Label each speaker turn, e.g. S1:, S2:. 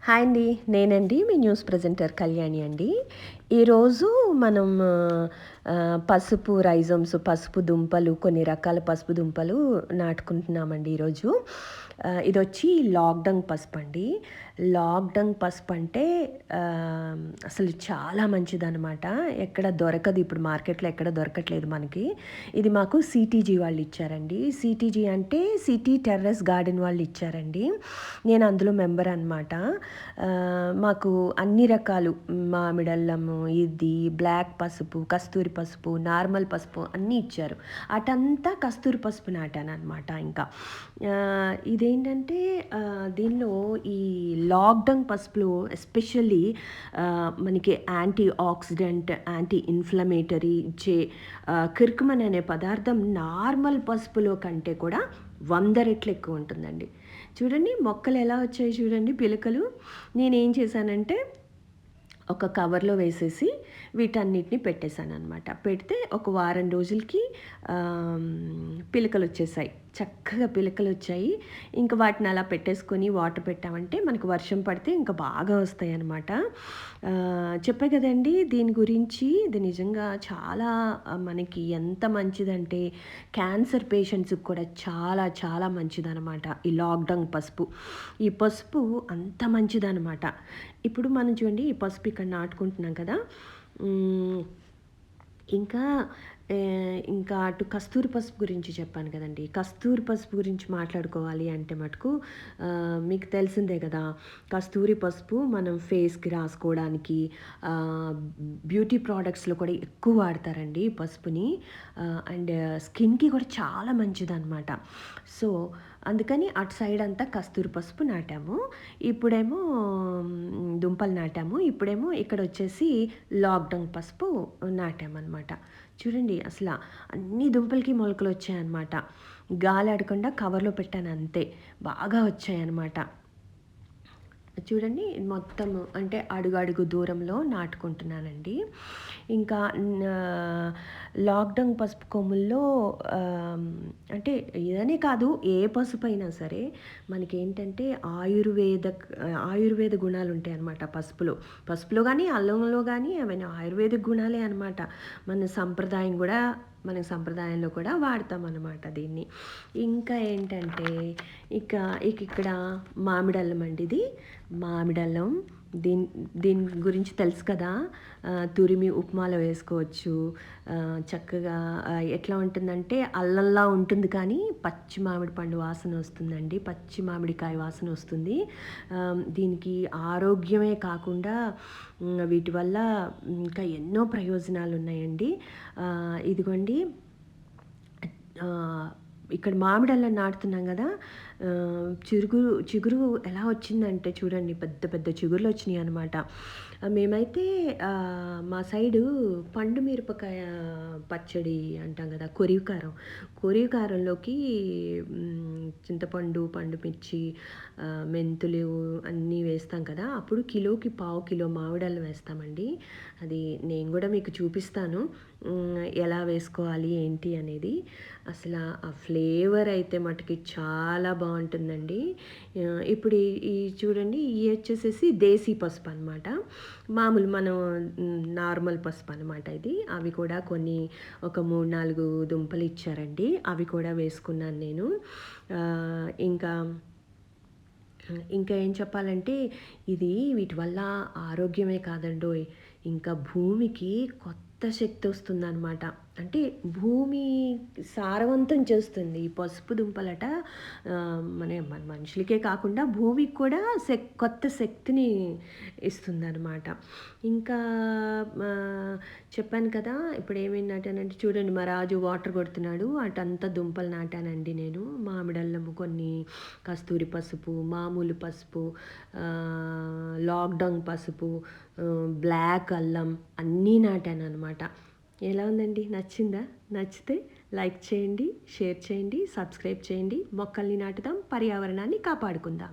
S1: Hi అండి. నేనండి మీ news presenter Kalyani అండి. ఈరోజు మనం పసుపు రైజోమ్స్, పసుపు దుంపలు, కొన్ని రకాల పసుపు దుంపలు నాటుకుంటున్నామండి ఈరోజు. ఇదొచ్చి లాక్‌డంగ్ పసుపండి. లాక్‌డంగ్ పసుపంటే అసలు చాలా మంచిదనమాట. ఎక్కడ దొరకదు, ఇప్పుడు మార్కెట్‌లో ఎక్కడ దొరకట్లేదు మనకి. ఇది మాకు సీటీజీ వాళ్ళు ఇచ్చారండి. సీటీజీ అంటే సిటీ టెర్రస్ గార్డెన్ వాళ్ళు ఇచ్చారండి. నేను అందులో మెంబర్ అనమాట. మాకు అన్ని రకాలు మామిడల్లము, ఇది బ్లాక్ పసుపు, కస్తూరి పసుపు, నార్మల్ పసుపు అన్నీ ఇచ్చారు. అటంతా కస్తూరి పసుపు నాటాననమాట ఇంకా. ఇదేంటంటే దీనిలో ఈ లాక్‌డంగ్ పసుపులో ఎస్పెషల్లీ మనకి యాంటీ ఆక్సిడెంట్, యాంటీ ఇన్‌ఫ్లమేటరీ ఇచ్చే కర్కుమన్ అనే పదార్థం నార్మల్ పసుపులో కంటే కూడా 100 రెట్లు ఎక్కువ ఉంటుందండి. చూడండి మొక్కలు ఎలా వచ్చాయి చూడండి పిలకలు. నేనేం చేశానంటే ఒక కవర్లో వేసేసి వీటన్నిటిని పెట్టేశాననమాట. పెడితే ఒక వారం రోజులకి పిలకలు వచ్చేసాయి. చక్కగా పిలకలు వచ్చాయి. ఇంకా వాటిని అలా పెట్టేసుకొని వాటర్ పెట్టామంటే మనకు వర్షం పడితే ఇంకా బాగా వస్తాయి అన్నమాట. చెప్పే కదండి దీని గురించి. ఇది నిజంగా చాలా మనకి ఎంత మంచిదంటే క్యాన్సర్ పేషెంట్స్కి కూడా చాలా చాలా మంచిదనమాట ఈ లాక్‌డంగ్ పసుపు. ఈ పసుపు అంత మంచిదనమాట. ఇప్పుడు మనం చూడండి ఈ పసుపు ఇక్కడ నాటుకుంటున్నాం కదా. ఇంకా ఇంకా అటు కస్తూరి పసుపు గురించి చెప్పాను కదండి. కస్తూరి పసుపు గురించి మాట్లాడుకోవాలి అంటే మటుకు మీకు తెలిసిందే కదా. కస్తూరి పసుపు మనం ఫేస్కి రాసుకోవడానికి, బ్యూటీ ప్రోడక్ట్స్లో కూడా ఎక్కువ వాడతారండి ఈ పసుపుని. అండ్ స్కిన్కి కూడా చాలా మంచిదన్నమాట. సో అందుకని అటు సైడ్ అంతా కస్తూరి పసుపు నాటాము. ఇప్పుడేమో దుంపలు నాటాము. ఇప్పుడేమో ఇక్కడ వచ్చేసి లాక్‌డంగ్ పసుపు నాటామన్నమాట. చూడండి అసలు అన్ని దుంపలకి మొలకలు వచ్చాయన్నమాట. గాలి ఆడకుండా కవర్లో పెట్టాను అంతే. బాగా వచ్చాయన్నమాట. చూడండి మొత్తము అంటే అడుగు దూరంలో నాటుకుంటున్నానండి. ఇంకా లాక్‌డంగ్ పసుపు కొమ్ముల్లో అంటే ఇదనే కాదు, ఏ పసుపు అయినా సరే మనకేంటంటే ఆయుర్వేద గుణాలు ఉంటాయన్నమాట పసుపులో. పసుపులో కానీ అల్లంలో కానీ అవన్నీ ఆయుర్వేదిక్ గుణాలే అనమాట. మన సంప్రదాయంలో కూడా వాడతామన్నమాట దీన్ని. ఇంకా ఏంటంటే ఇక్కడ మామిడల్లం అండి ఇది. మామిడల్లం దీని గురించి తెలుసు కదా. తురిమి ఉప్మాలో వేసుకోవచ్చు. చక్కగా ఎట్లా ఉంటుందంటే అల్లంలా ఉంటుంది కానీ పచ్చి మామిడి పండు వాసన వస్తుందండి. పచ్చి మామిడికాయ వాసన వస్తుంది. దీనికి ఆరోగ్యమే కాకుండా వీటి వల్ల ఇంకా ఎన్నో ప్రయోజనాలు ఉన్నాయండి. ఇదిగోండి ఇక్కడ మామిడల్లం నాటుతున్నాం కదా. చిగురు ఎలా వచ్చిందంటే చూడండి, పెద్ద పెద్ద చిగుర్లు వచ్చినాయి అనమాట. మేమైతే మా సైడు పండు మిరపకాయ పచ్చడి అంటాం కదా, కొరివి కారంలోకి చింతపండు, పండు మిర్చి, మెంతులు అన్నీ వేస్తాం కదా. అప్పుడు కిలోకి పావు కిలో మామిడల్లం వేస్తామండి. అది నేను కూడా మీకు చూపిస్తాను ఎలా వేసుకోవాలి ఏంటి అనేది. అసలు ఆ ఫ్లేవర్ అయితే మటుకి చాలా బాగుంటుందండి. ఇప్పుడు ఈ చూడండి ఇవి వచ్చేసేసి దేశీ పసుపు అనమాట. మామూలు మనం నార్మల్ పసుపు అనమాట ఇది. అవి కూడా కొన్ని ఒక 3-4 దుంపలు ఇచ్చారండి. అవి కూడా వేసుకున్నాను నేను. ఇంకా ఏం చెప్పాలంటే ఇది వీటి వల్ల ఆరోగ్యమే కాదండోయ్, ఇంకా భూమికి కొత్త శక్తి వస్తుందన్నమాట. అంటే భూమి సారవంతం చేస్తుంది ఈ పసుపు దుంపలట. మన మనుషులకే కాకుండా భూమికి కూడా కొత్త శక్తిని ఇస్తుందన్నమాట. ఇంకా చెప్పాను కదా. ఇప్పుడు ఏమేమి నాటానంటే చూడండి, మా రాజు వాటర్ కొడుతున్నాడు. అటంతా దుంపలు నాటానండి నేను. మామిడల్లము, కొన్ని కస్తూరి పసుపు, మామూలు పసుపు, లాక్‌డంగ్ పసుపు, బ్లాక్ అల్లం అన్నీ నాటాను అనమాట. ఎలా ఉందండి? నచ్చిందా? నచ్చితే లైక్ చేయండి, షేర్ చేయండి, సబ్స్క్రైబ్ చేయండి. మొక్కల్ని నాటుదాం, పర్యావరణాన్ని కాపాడుకుందాం.